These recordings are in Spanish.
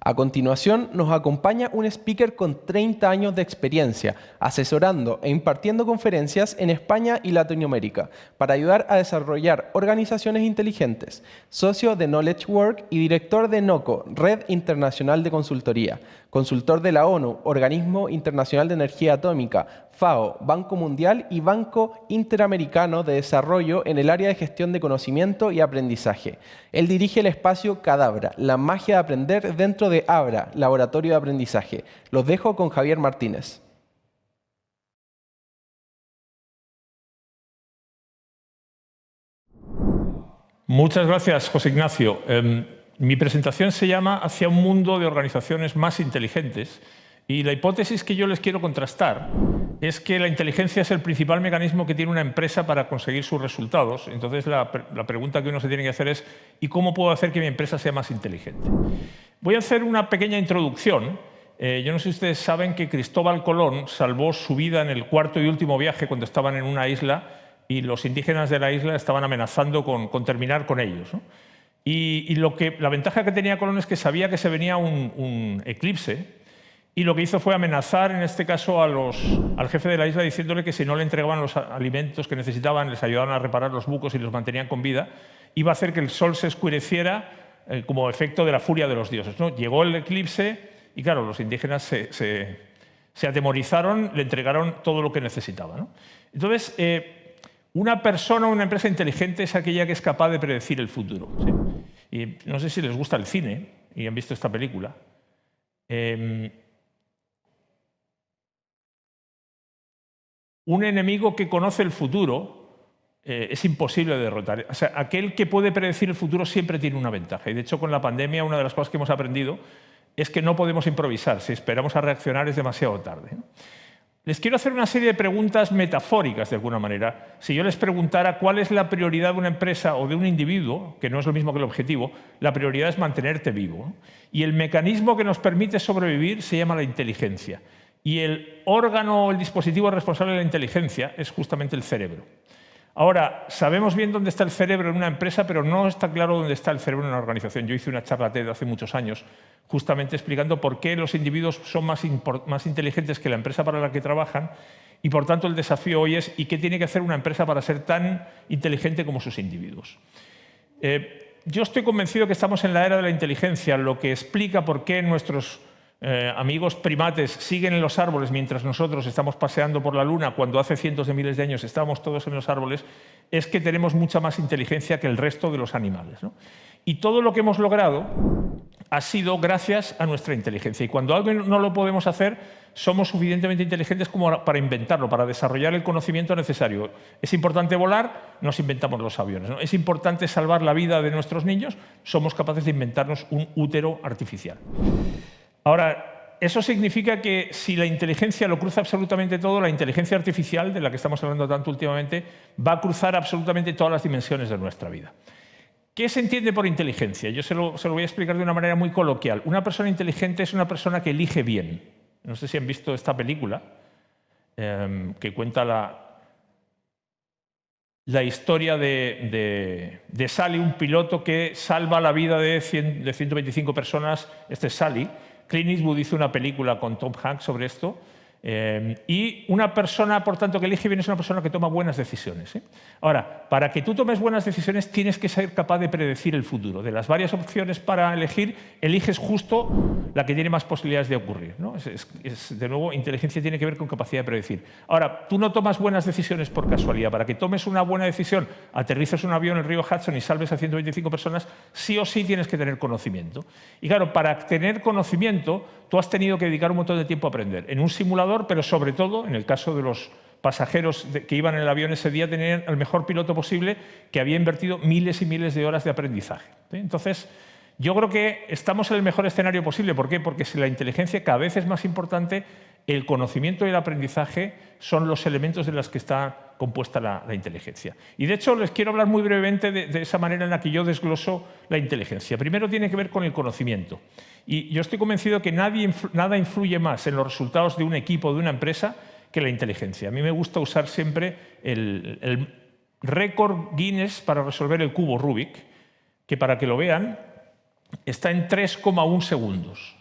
A continuación, nos acompaña un speaker con 30 años de experiencia, asesorando e impartiendo conferencias en España y Latinoamérica para ayudar a desarrollar organizaciones inteligentes, socio de Knowledge Work y director de NOCO, Red Internacional de Consultoría, consultor de la ONU, Organismo Internacional de Energía Atómica, FAO, Banco Mundial y Banco Interamericano de Desarrollo en el área de gestión de conocimiento y aprendizaje. Él dirige el espacio Cadabra, la magia de aprender dentro de Abra, Laboratorio de Aprendizaje. Los dejo con Javier Martínez. Muchas gracias, José Ignacio. Mi presentación se llama Hacia un mundo de organizaciones más inteligentes y la hipótesis que yo les quiero contrastar es que la inteligencia es el principal mecanismo que tiene una empresa para conseguir sus resultados. Entonces, la pregunta que uno se tiene que hacer es ¿y cómo puedo hacer que mi empresa sea más inteligente? Voy a hacer una pequeña introducción. Yo no sé si ustedes saben que Cristóbal Colón salvó su vida en el cuarto y último viaje cuando estaban en una isla y los indígenas de la isla estaban amenazando con terminar con ellos, ¿no? La ventaja que tenía Colón es que sabía que se venía un eclipse y lo que hizo fue amenazar, en este caso, al jefe de la isla diciéndole que si no le entregaban los alimentos que necesitaban, les ayudaban a reparar los bucos y los mantenían con vida, iba a hacer que el sol se oscureciera como efecto de la furia de los dioses, ¿no? Llegó el eclipse y, claro, los indígenas se atemorizaron, le entregaron todo lo que necesitaba, ¿no? Entonces, una persona o una empresa inteligente es aquella que es capaz de predecir el futuro, ¿sí? Y no sé si les gusta el cine y han visto esta película. Un enemigo que conoce el futuro es imposible de derrotar. O sea, aquel que puede predecir el futuro siempre tiene una ventaja. Y de hecho, con la pandemia, una de las cosas que hemos aprendido es que no podemos improvisar. Si esperamos a reaccionar es demasiado tarde, ¿no? Les quiero hacer una serie de preguntas metafóricas, de alguna manera. Si yo les preguntara cuál es la prioridad de una empresa o de un individuo, que no es lo mismo que el objetivo, la prioridad es mantenerte vivo, ¿no? Y el mecanismo que nos permite sobrevivir se llama la inteligencia. Y el órgano o el dispositivo responsable de la inteligencia es justamente el cerebro. Ahora, sabemos bien dónde está el cerebro en una empresa, pero no está claro dónde está el cerebro en una organización. Yo hice una charla TED hace muchos años justamente explicando por qué los individuos son más inteligentes que la empresa para la que trabajan y, por tanto, el desafío hoy es ¿y qué tiene que hacer una empresa para ser tan inteligente como sus individuos? Yo estoy convencido que estamos en la era de la inteligencia, lo que explica por qué nuestros amigos primates siguen en los árboles mientras nosotros estamos paseando por la Luna, cuando hace cientos de miles de años estábamos todos en los árboles, es que tenemos mucha más inteligencia que el resto de los animales, ¿no? Y todo lo que hemos logrado ha sido gracias a nuestra inteligencia. Y cuando algo no lo podemos hacer, somos suficientemente inteligentes como para inventarlo, para desarrollar el conocimiento necesario. Es importante volar, nos inventamos los aviones, ¿no? Es importante salvar la vida de nuestros niños, somos capaces de inventarnos un útero artificial. Ahora, eso significa que si la inteligencia lo cruza absolutamente todo, la inteligencia artificial, de la que estamos hablando tanto últimamente, va a cruzar absolutamente todas las dimensiones de nuestra vida. ¿Qué se entiende por inteligencia? Yo se lo voy a explicar de una manera muy coloquial. Una persona inteligente es una persona que elige bien. No sé si han visto esta película que cuenta la historia de Sully, un piloto que salva la vida de 125 personas. Este es Sully. Clint Eastwood hizo una película con Tom Hanks sobre esto. Y una persona, por tanto, que elige bien es una persona que toma buenas decisiones, ¿eh? Ahora, para que tú tomes buenas decisiones tienes que ser capaz de predecir el futuro. De las varias opciones para elegir, eliges justo la que tiene más posibilidades de ocurrir, ¿no? De nuevo, inteligencia tiene que ver con capacidad de predecir. Ahora, tú no tomas buenas decisiones por casualidad. Para que tomes una buena decisión, aterrices un avión en el río Hudson y salves a 125 personas, sí o sí tienes que tener conocimiento. Y claro, para tener conocimiento, tú has tenido que dedicar un montón de tiempo a aprender. En un simulador, pero sobre todo, en el caso de los pasajeros que iban en el avión ese día, tenían el mejor piloto posible que había invertido miles y miles de horas de aprendizaje, ¿sí? Entonces, yo creo que estamos en el mejor escenario posible. ¿Por qué? Porque si la inteligencia cada vez es más importante, el conocimiento y el aprendizaje son los elementos de los que está compuesta la inteligencia. Y de hecho les quiero hablar muy brevemente de esa manera en la que yo desgloso la inteligencia. Primero tiene que ver con el conocimiento. Y yo estoy convencido que nada influye más en los resultados de un equipo o de una empresa que la inteligencia. A mí me gusta usar siempre el récord Guinness para resolver el cubo Rubik, que para que lo vean, está en 3,1 segundos.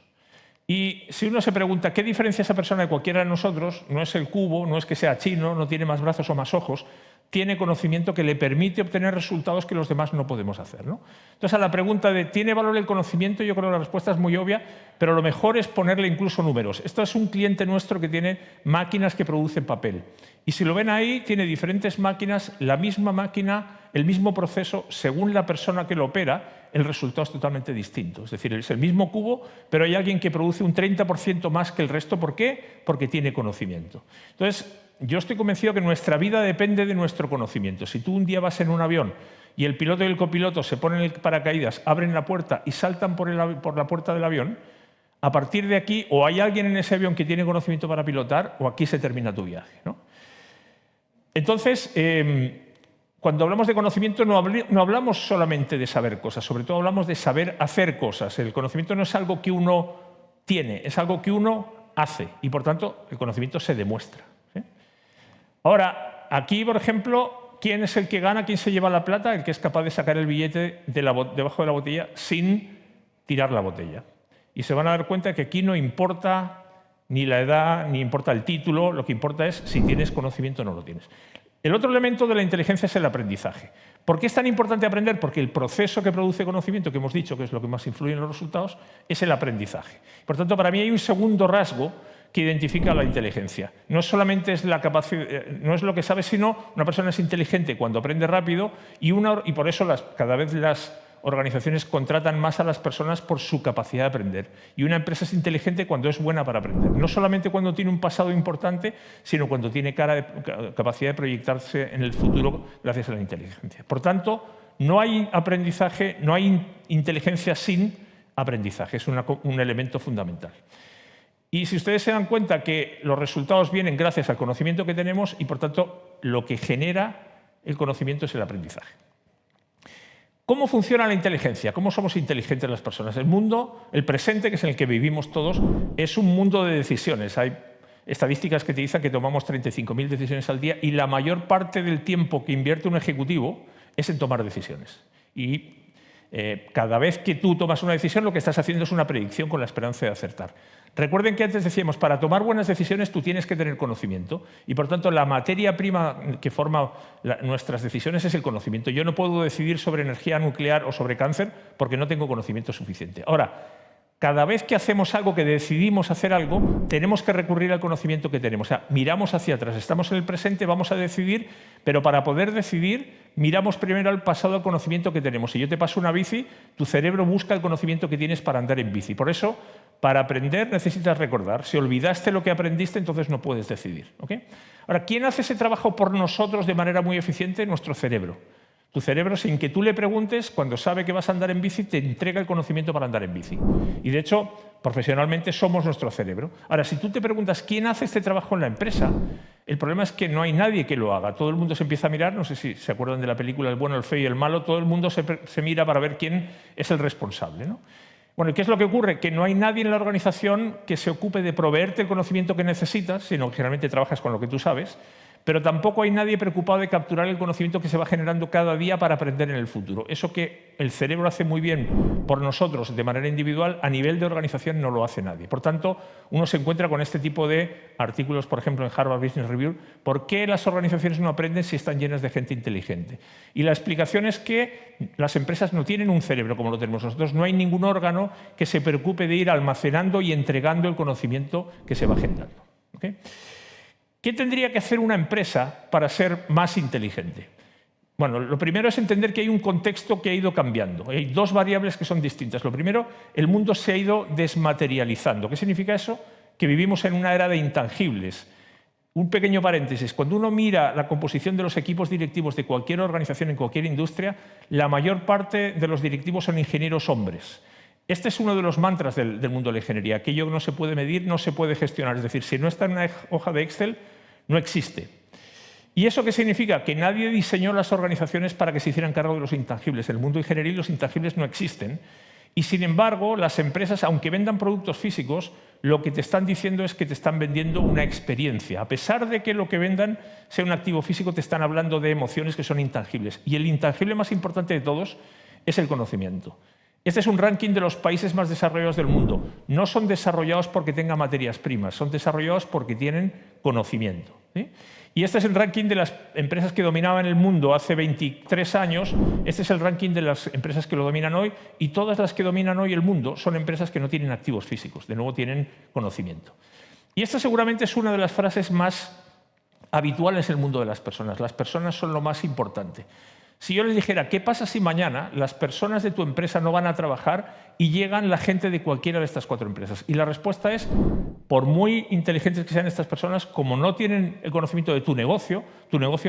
Y si uno se pregunta qué diferencia esa persona de cualquiera de nosotros, no es el cubo, no es que sea chino, no tiene más brazos o más ojos, tiene conocimiento que le permite obtener resultados que los demás no podemos hacer, ¿no? Entonces, a la pregunta de ¿tiene valor el conocimiento? Yo creo que la respuesta es muy obvia, pero lo mejor es ponerle incluso números. Esto es un cliente nuestro que tiene máquinas que producen papel. Y si lo ven ahí, tiene diferentes máquinas, la misma máquina, el mismo proceso, según la persona que lo opera, el resultado es totalmente distinto. Es decir, es el mismo cubo, pero hay alguien que produce un 30% más que el resto. ¿Por qué? Porque tiene conocimiento. Entonces, yo estoy convencido que nuestra vida depende de nuestro conocimiento. Si tú un día vas en un avión y el piloto y el copiloto se ponen el paracaídas, abren la puerta y saltan por la puerta del avión, a partir de aquí o hay alguien en ese avión que tiene conocimiento para pilotar o aquí se termina tu viaje, ¿no? Entonces, cuando hablamos de conocimiento no hablamos solamente de saber cosas, sobre todo hablamos de saber hacer cosas. El conocimiento no es algo que uno tiene, es algo que uno hace y, por tanto, el conocimiento se demuestra. Ahora, aquí, por ejemplo, ¿quién es el que gana? ¿Quién se lleva la plata? El que es capaz de sacar el billete debajo de la botella sin tirar la botella. Y se van a dar cuenta que aquí no importa ni la edad, ni importa el título, lo que importa es si tienes conocimiento o no lo tienes. El otro elemento de la inteligencia es el aprendizaje. ¿Por qué es tan importante aprender? Porque el proceso que produce conocimiento, que hemos dicho que es lo que más influye en los resultados, es el aprendizaje. Por tanto, para mí hay un segundo rasgo que identifica la inteligencia. No solamente es la capacidad, no es lo que sabe, sino una persona es inteligente cuando aprende rápido y por eso cada vez las organizaciones contratan más a las personas por su capacidad de aprender. Y una empresa es inteligente cuando es buena para aprender. No solamente cuando tiene un pasado importante, sino cuando tiene capacidad de proyectarse en el futuro gracias a la inteligencia. Por tanto, no hay aprendizaje, no hay inteligencia sin aprendizaje. Es un elemento fundamental. Y si ustedes se dan cuenta que los resultados vienen gracias al conocimiento que tenemos y, por tanto, lo que genera el conocimiento es el aprendizaje. ¿Cómo funciona la inteligencia? ¿Cómo somos inteligentes las personas? El mundo, el presente, que es en el que vivimos todos, es un mundo de decisiones. Hay estadísticas que te dicen que tomamos 35.000 decisiones al día y la mayor parte del tiempo que invierte un ejecutivo es en tomar decisiones. Y cada vez que tú tomas una decisión, lo que estás haciendo es una predicción con la esperanza de acertar. Recuerden que antes decíamos, para tomar buenas decisiones tú tienes que tener conocimiento y, por tanto, la materia prima que forma nuestras decisiones es el conocimiento. Yo no puedo decidir sobre energía nuclear o sobre cáncer porque no tengo conocimiento suficiente. Ahora, cada vez que hacemos algo, que decidimos hacer algo, tenemos que recurrir al conocimiento que tenemos. O sea, miramos hacia atrás, estamos en el presente, vamos a decidir, pero para poder decidir, miramos primero al pasado, al conocimiento que tenemos. Si yo te paso una bici, tu cerebro busca el conocimiento que tienes para andar en bici. Por eso, para aprender necesitas recordar. Si olvidaste lo que aprendiste, entonces no puedes decidir. ¿Okay? Ahora, ¿quién hace ese trabajo por nosotros de manera muy eficiente? Nuestro cerebro. Tu cerebro, sin que tú le preguntes, cuando sabe que vas a andar en bici, te entrega el conocimiento para andar en bici. Y, de hecho, profesionalmente somos nuestro cerebro. Ahora, si tú te preguntas quién hace este trabajo en la empresa, el problema es que no hay nadie que lo haga. Todo el mundo se empieza a mirar, no sé si se acuerdan de la película El bueno, el feo y el malo, todo el mundo se mira para ver quién es el responsable, ¿no? Bueno, ¿y qué es lo que ocurre? Que no hay nadie en la organización que se ocupe de proveerte el conocimiento que necesitas, sino que generalmente trabajas con lo que tú sabes, pero tampoco hay nadie preocupado de capturar el conocimiento que se va generando cada día para aprender en el futuro. Eso que el cerebro hace muy bien por nosotros de manera individual, a nivel de organización no lo hace nadie. Por tanto, uno se encuentra con este tipo de artículos, por ejemplo, en Harvard Business Review, ¿por qué las organizaciones no aprenden si están llenas de gente inteligente? Y la explicación es que las empresas no tienen un cerebro como lo tenemos nosotros, no hay ningún órgano que se preocupe de ir almacenando y entregando el conocimiento que se va generando. ¿Okay? ¿Qué tendría que hacer una empresa para ser más inteligente? Bueno, lo primero es entender que hay un contexto que ha ido cambiando. Hay dos variables que son distintas. Lo primero, el mundo se ha ido desmaterializando. ¿Qué significa eso? Que vivimos en una era de intangibles. Un pequeño paréntesis. Cuando uno mira la composición de los equipos directivos de cualquier organización, en cualquier industria, la mayor parte de los directivos son ingenieros hombres. Este es uno de los mantras del mundo de la ingeniería. Aquello que no se puede medir, no se puede gestionar. Es decir, si no está en una hoja de Excel, no existe. ¿Y eso qué significa? Que nadie diseñó las organizaciones para que se hicieran cargo de los intangibles. En el mundo ingenieril los intangibles no existen. Y, sin embargo, las empresas, aunque vendan productos físicos, lo que te están diciendo es que te están vendiendo una experiencia. A pesar de que lo que vendan sea un activo físico, te están hablando de emociones que son intangibles. Y el intangible más importante de todos es el conocimiento. Este es un ranking de los países más desarrollados del mundo. No son desarrollados porque tengan materias primas, son desarrollados porque tienen conocimiento, ¿sí? Y este es el ranking de las empresas que dominaban el mundo hace 23 años. Este es el ranking de las empresas que lo dominan hoy. Y todas las que dominan hoy el mundo son empresas que no tienen activos físicos. De nuevo, tienen conocimiento. Y esta seguramente es una de las frases más habituales en el mundo de las personas. Las personas son lo más importante. Si yo les dijera, ¿qué pasa si mañana las personas de tu empresa no van a trabajar y llegan la gente de cualquiera de estas 4 empresas? Y la respuesta es, por muy inteligentes que sean estas personas, como no tienen el conocimiento de tu negocio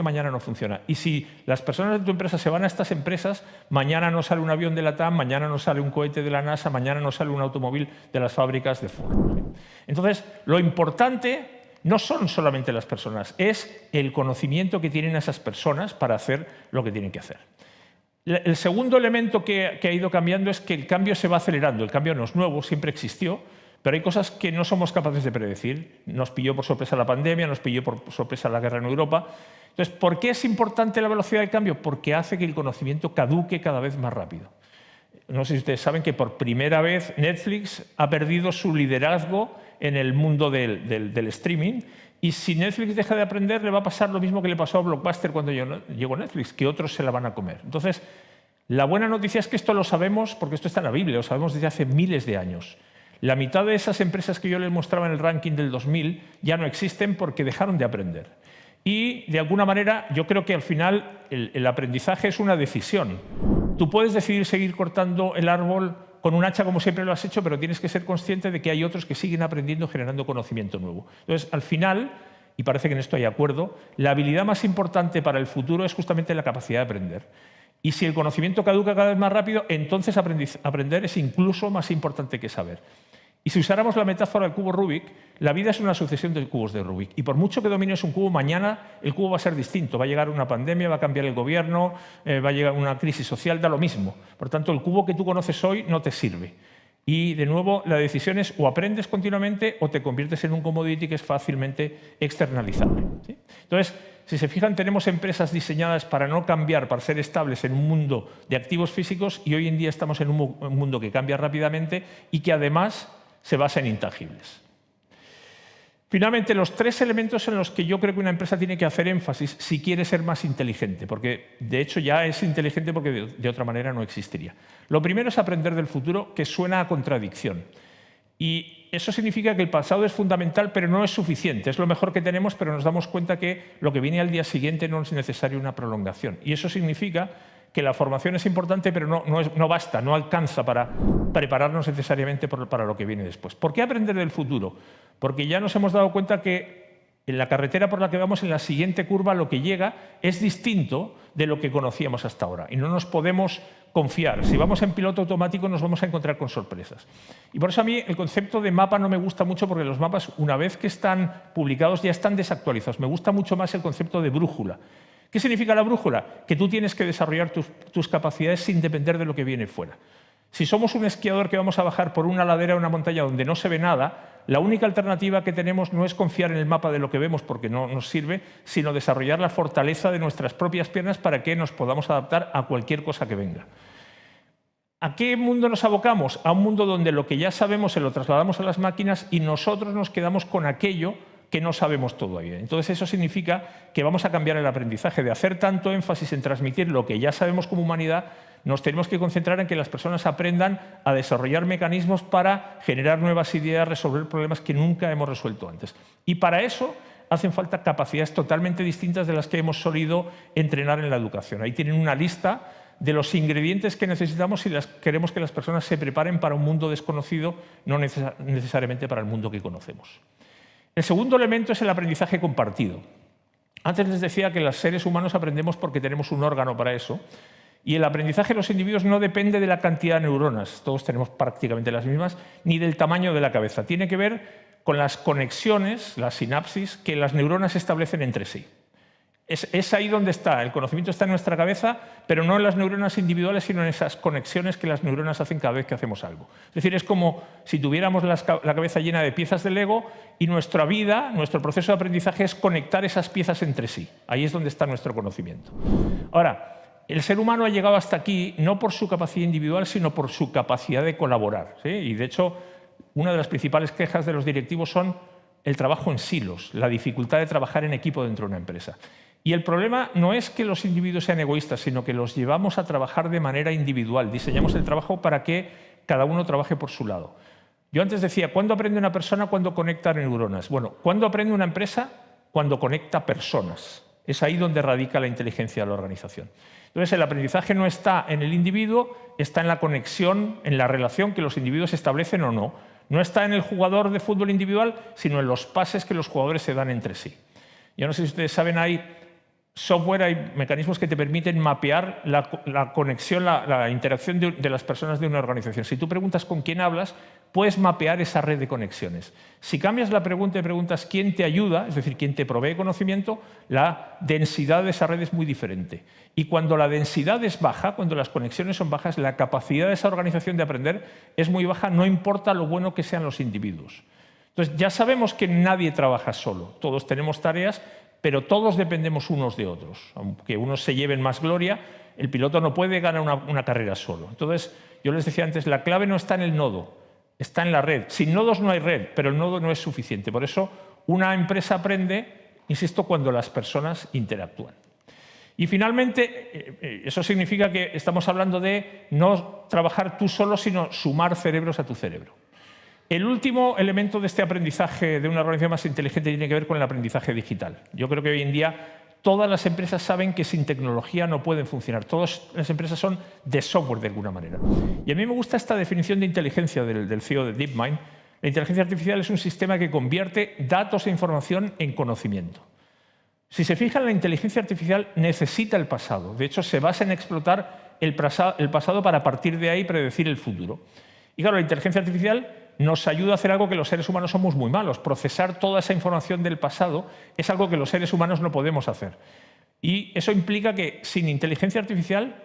mañana no funciona. Y si las personas de tu empresa se van a estas empresas, mañana no sale un avión de la TAM, mañana no sale un cohete de la NASA, mañana no sale un automóvil de las fábricas de Ford. Entonces, lo importante no son solamente las personas, es el conocimiento que tienen esas personas para hacer lo que tienen que hacer. El segundo elemento que ha ido cambiando es que el cambio se va acelerando. El cambio no es nuevo, siempre existió, pero hay cosas que no somos capaces de predecir. Nos pilló por sorpresa la pandemia, nos pilló por sorpresa la guerra en Europa. Entonces, ¿por qué es importante la velocidad del cambio? Porque hace que el conocimiento caduque cada vez más rápido. No sé si ustedes saben que por primera vez Netflix ha perdido su liderazgo en el mundo del streaming, y si Netflix deja de aprender le va a pasar lo mismo que le pasó a Blockbuster cuando llegó Netflix, que otros se la van a comer. Entonces, la buena noticia es que esto lo sabemos porque esto está en la Biblia, lo sabemos desde hace miles de años. La mitad de esas empresas que yo les mostraba en el ranking del 2000 ya no existen porque dejaron de aprender. Y, de alguna manera, yo creo que al final el aprendizaje es una decisión. Tú puedes decidir seguir cortando el árbol con un hacha como siempre lo has hecho, pero tienes que ser consciente de que hay otros que siguen aprendiendo, generando conocimiento nuevo. Entonces, al final, y parece que en esto hay acuerdo, la habilidad más importante para el futuro es justamente la capacidad de aprender. Y si el conocimiento caduca cada vez más rápido, entonces aprender es incluso más importante que saber. Y si usáramos la metáfora del cubo Rubik, la vida es una sucesión de cubos de Rubik. Y por mucho que domines un cubo, mañana el cubo va a ser distinto. Va a llegar una pandemia, va a cambiar el gobierno, va a llegar una crisis social, da lo mismo. Por tanto, el cubo que tú conoces hoy no te sirve. Y, de nuevo, la decisión es o aprendes continuamente o te conviertes en un commodity que es fácilmente externalizable, ¿sí? Entonces, si se fijan, tenemos empresas diseñadas para no cambiar, para ser estables en un mundo de activos físicos, y hoy en día estamos en un mundo que cambia rápidamente y que, además, se basa en intangibles. Finalmente, los 3 elementos en los que yo creo que una empresa tiene que hacer énfasis si quiere ser más inteligente, porque de hecho ya es inteligente porque de otra manera no existiría. Lo primero es aprender del futuro, que suena a contradicción. Y eso significa que el pasado es fundamental, pero no es suficiente. Es lo mejor que tenemos, pero nos damos cuenta que lo que viene al día siguiente no es necesario una prolongación. Y eso significa que la formación es importante, pero no basta, no alcanza para prepararnos necesariamente para lo que viene después. ¿Por qué aprender del futuro? Porque ya nos hemos dado cuenta que en la carretera por la que vamos, en la siguiente curva, lo que llega es distinto de lo que conocíamos hasta ahora. Y no nos podemos confiar. Si vamos en piloto automático nos vamos a encontrar con sorpresas. Y por eso a mí el concepto de mapa no me gusta mucho, porque los mapas, una vez que están publicados, ya están desactualizados. Me gusta mucho más el concepto de brújula. ¿Qué significa la brújula? Que tú tienes que desarrollar tus capacidades sin depender de lo que viene fuera. Si somos un esquiador que vamos a bajar por una ladera o una montaña donde no se ve nada, la única alternativa que tenemos no es confiar en el mapa de lo que vemos porque no nos sirve, sino desarrollar la fortaleza de nuestras propias piernas para que nos podamos adaptar a cualquier cosa que venga. ¿A qué mundo nos abocamos? A un mundo donde lo que ya sabemos se lo trasladamos a las máquinas y nosotros nos quedamos con aquello que no sabemos todavía. Entonces, eso significa que vamos a cambiar el aprendizaje. De hacer tanto énfasis en transmitir lo que ya sabemos como humanidad, nos tenemos que concentrar en que las personas aprendan a desarrollar mecanismos para generar nuevas ideas, resolver problemas que nunca hemos resuelto antes. Y para eso hacen falta capacidades totalmente distintas de las que hemos solido entrenar en la educación. Ahí tienen una lista de los ingredientes que necesitamos si queremos que las personas se preparen para un mundo desconocido, no necesariamente para el mundo que conocemos. El segundo elemento es el aprendizaje compartido. Antes les decía que los seres humanos aprendemos porque tenemos un órgano para eso, y el aprendizaje de los individuos no depende de la cantidad de neuronas, todos tenemos prácticamente las mismas, ni del tamaño de la cabeza. Tiene que ver con las conexiones, las sinapsis, que las neuronas establecen entre sí. Es ahí donde está. El conocimiento está en nuestra cabeza, pero no en las neuronas individuales, sino en esas conexiones que las neuronas hacen cada vez que hacemos algo. Es decir, es como si tuviéramos la cabeza llena de piezas de Lego y nuestra vida, nuestro proceso de aprendizaje es conectar esas piezas entre sí. Ahí es donde está nuestro conocimiento. Ahora, el ser humano ha llegado hasta aquí no por su capacidad individual, sino por su capacidad de colaborar, ¿sí? Y de hecho, una de las principales quejas de los directivos son el trabajo en silos, la dificultad de trabajar en equipo dentro de una empresa. Y el problema no es que los individuos sean egoístas, sino que los llevamos a trabajar de manera individual. Diseñamos el trabajo para que cada uno trabaje por su lado. Yo antes decía, ¿cuándo aprende una persona? Cuando conecta neuronas. Bueno, ¿cuándo aprende una empresa? Cuando conecta personas. Es ahí donde radica la inteligencia de la organización. Entonces, el aprendizaje no está en el individuo, está en la conexión, en la relación que los individuos establecen o no. No está en el jugador de fútbol individual, sino en los pases que los jugadores se dan entre sí. Yo no sé si ustedes saben, hay software, hay mecanismos que te permiten mapear la conexión, la interacción de las personas de una organización. Si tú preguntas con quién hablas, puedes mapear esa red de conexiones. Si cambias la pregunta y preguntas quién te ayuda, es decir, quién te provee conocimiento, la densidad de esa red es muy diferente. Y cuando la densidad es baja, cuando las conexiones son bajas, la capacidad de esa organización de aprender es muy baja, no importa lo bueno que sean los individuos. Entonces, ya sabemos que nadie trabaja solo, todos tenemos tareas, pero todos dependemos unos de otros. Aunque unos se lleven más gloria, el piloto no puede ganar una carrera solo. Entonces, yo les decía antes, la clave no está en el nodo, está en la red. Sin nodos no hay red, pero el nodo no es suficiente. Por eso, una empresa aprende, insisto, cuando las personas interactúan. Y finalmente, eso significa que estamos hablando de no trabajar tú solo, sino sumar cerebros a tu cerebro. El último elemento de este aprendizaje de una organización más inteligente tiene que ver con el aprendizaje digital. Yo creo que hoy en día todas las empresas saben que sin tecnología no pueden funcionar. Todas las empresas son de software de alguna manera. Y a mí me gusta esta definición de inteligencia del CEO de DeepMind. La inteligencia artificial es un sistema que convierte datos e información en conocimiento. Si se fijan, la inteligencia artificial necesita el pasado. De hecho, se basa en explotar el pasado para, a partir de ahí, predecir el futuro. Y claro, la inteligencia artificial nos ayuda a hacer algo que los seres humanos somos muy malos. Procesar toda esa información del pasado es algo que los seres humanos no podemos hacer. Y eso implica que sin inteligencia artificial,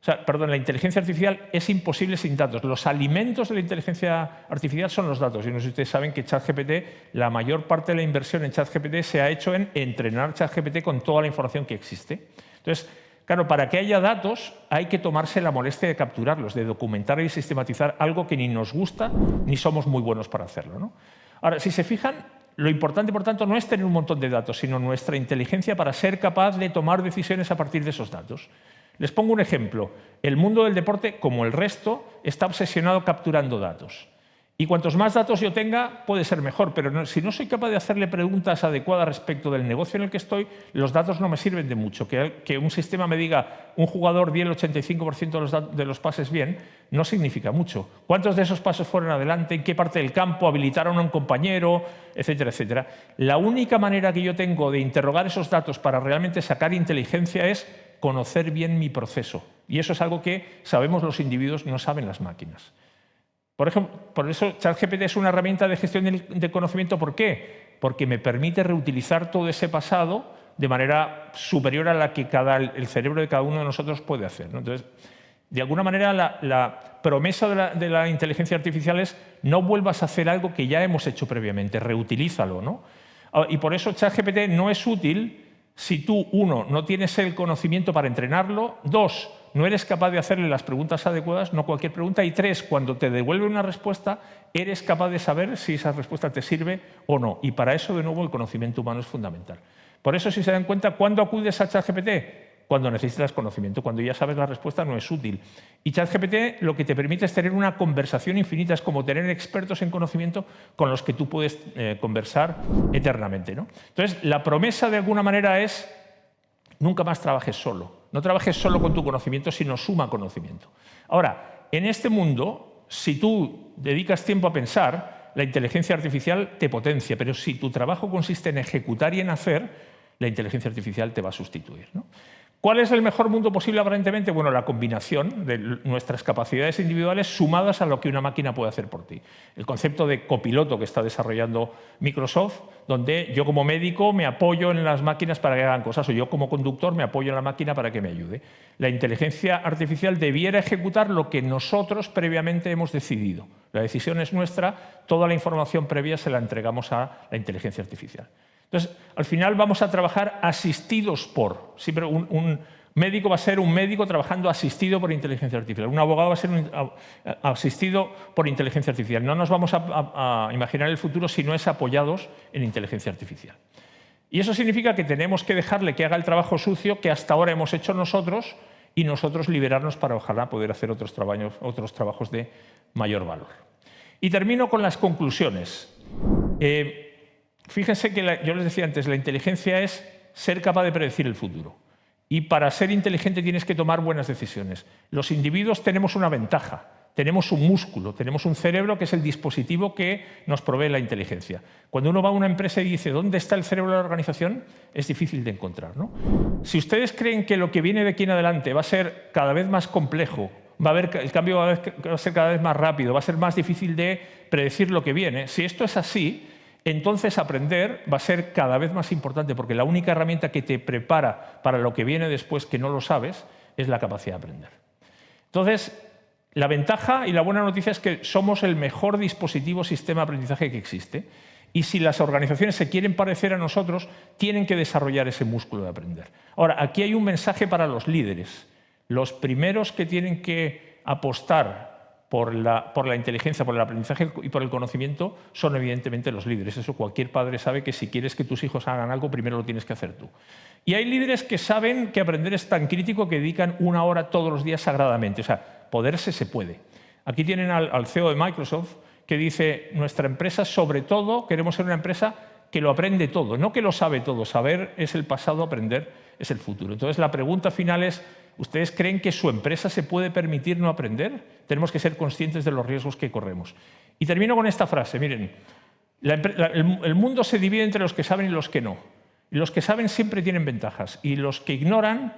la inteligencia artificial es imposible sin datos. Los alimentos de la inteligencia artificial son los datos. Y no sé si ustedes saben que ChatGPT, la mayor parte de la inversión en ChatGPT se ha hecho en entrenar ChatGPT con toda la información que existe. Entonces, claro, para que haya datos hay que tomarse la molestia de capturarlos, de documentar y sistematizar algo que ni nos gusta ni somos muy buenos para hacerlo, ¿no? Ahora, si se fijan, lo importante, por tanto, no es tener un montón de datos, sino nuestra inteligencia para ser capaz de tomar decisiones a partir de esos datos. Les pongo un ejemplo. El mundo del deporte, como el resto, está obsesionado capturando datos. Y cuantos más datos yo tenga, puede ser mejor, pero si no soy capaz de hacerle preguntas adecuadas respecto del negocio en el que estoy, los datos no me sirven de mucho. Que un sistema me diga un jugador dio el 85% de los pases bien, no significa mucho. ¿Cuántos de esos pasos fueron adelante? ¿En qué parte del campo habilitaron a un compañero? Etcétera, etcétera. La única manera que yo tengo de interrogar esos datos para realmente sacar inteligencia es conocer bien mi proceso. Y eso es algo que sabemos los individuos, no saben las máquinas. Por ejemplo, por eso ChatGPT es una herramienta de gestión de conocimiento. ¿Por qué? Porque me permite reutilizar todo ese pasado de manera superior a la que el cerebro de cada uno de nosotros puede hacer, ¿no? Entonces, de alguna manera, la promesa de la inteligencia artificial es no vuelvas a hacer algo que ya hemos hecho previamente, reutilízalo, ¿no? Y por eso ChatGPT no es útil si tú, uno, no tienes el conocimiento para entrenarlo, dos, no eres capaz de hacerle las preguntas adecuadas, no cualquier pregunta, y tres, cuando te devuelve una respuesta, eres capaz de saber si esa respuesta te sirve o no. Y para eso, de nuevo, el conocimiento humano es fundamental. Por eso, si se dan cuenta, ¿cuándo acudes a ChatGPT? Cuando necesitas conocimiento. Cuando ya sabes la respuesta, no es útil. Y ChatGPT lo que te permite es tener una conversación infinita, es como tener expertos en conocimiento con los que tú puedes conversar eternamente, ¿no? Entonces, la promesa, de alguna manera, es nunca más trabajes solo. No trabajes solo con tu conocimiento, sino suma conocimiento. Ahora, en este mundo, si tú dedicas tiempo a pensar, la inteligencia artificial te potencia, pero si tu trabajo consiste en ejecutar y en hacer, la inteligencia artificial te va a sustituir, ¿no? ¿Cuál es el mejor mundo posible aparentemente? Bueno, la combinación de nuestras capacidades individuales sumadas a lo que una máquina puede hacer por ti. El concepto de copiloto que está desarrollando Microsoft, donde yo como médico me apoyo en las máquinas para que hagan cosas, o yo como conductor me apoyo en la máquina para que me ayude. La inteligencia artificial debiera ejecutar lo que nosotros previamente hemos decidido. La decisión es nuestra, toda la información previa se la entregamos a la inteligencia artificial. Entonces, al final vamos a trabajar asistidos por. Siempre un médico va a ser un médico trabajando asistido por inteligencia artificial. Un abogado va a ser asistido por inteligencia artificial. No nos vamos a imaginar el futuro si no es apoyados en inteligencia artificial. Y eso significa que tenemos que dejarle que haga el trabajo sucio que hasta ahora hemos hecho nosotros y nosotros liberarnos para ojalá poder hacer otros trabajos de mayor valor. Y termino con las conclusiones. Fíjense que yo les decía antes, la inteligencia es ser capaz de predecir el futuro. Y para ser inteligente tienes que tomar buenas decisiones. Los individuos tenemos una ventaja. Tenemos un músculo, tenemos un cerebro que es el dispositivo que nos provee la inteligencia. Cuando uno va a una empresa y dice ¿dónde está el cerebro de la organización? Es difícil de encontrar, ¿no? Si ustedes creen que lo que viene de aquí en adelante va a ser cada vez más complejo, el cambio va a ser cada vez más rápido, va a ser más difícil de predecir lo que viene, si esto es así, entonces aprender va a ser cada vez más importante, porque la única herramienta que te prepara para lo que viene después, que no lo sabes, es la capacidad de aprender. Entonces, la ventaja y la buena noticia es que somos el mejor dispositivo sistema de aprendizaje que existe. Y si las organizaciones se quieren parecer a nosotros, tienen que desarrollar ese músculo de aprender. Ahora, aquí hay un mensaje para los líderes. Los primeros que tienen que apostar por la inteligencia, por el aprendizaje y por el conocimiento son evidentemente los líderes. Eso cualquier padre sabe, que si quieres que tus hijos hagan algo, primero lo tienes que hacer tú. Y hay líderes que saben que aprender es tan crítico que dedican 1 hora todos los días sagradamente. O sea, poderse se puede. Aquí tienen al CEO de Microsoft que dice, nuestra empresa, sobre todo, queremos ser una empresa que lo aprende todo, no que lo sabe todo. Saber es el pasado, aprender es el futuro. Entonces, la pregunta final es, ¿ustedes creen que su empresa se puede permitir no aprender? Tenemos que ser conscientes de los riesgos que corremos. Y termino con esta frase, miren, el mundo se divide entre los que saben y los que no. Y los que saben siempre tienen ventajas, y los que ignoran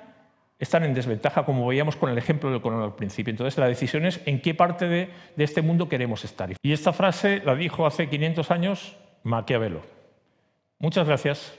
están en desventaja, como veíamos con el ejemplo del coronel al principio. Entonces, la decisión es en qué parte de este mundo queremos estar. Y esta frase la dijo hace 500 años Maquiavelo. Muchas gracias.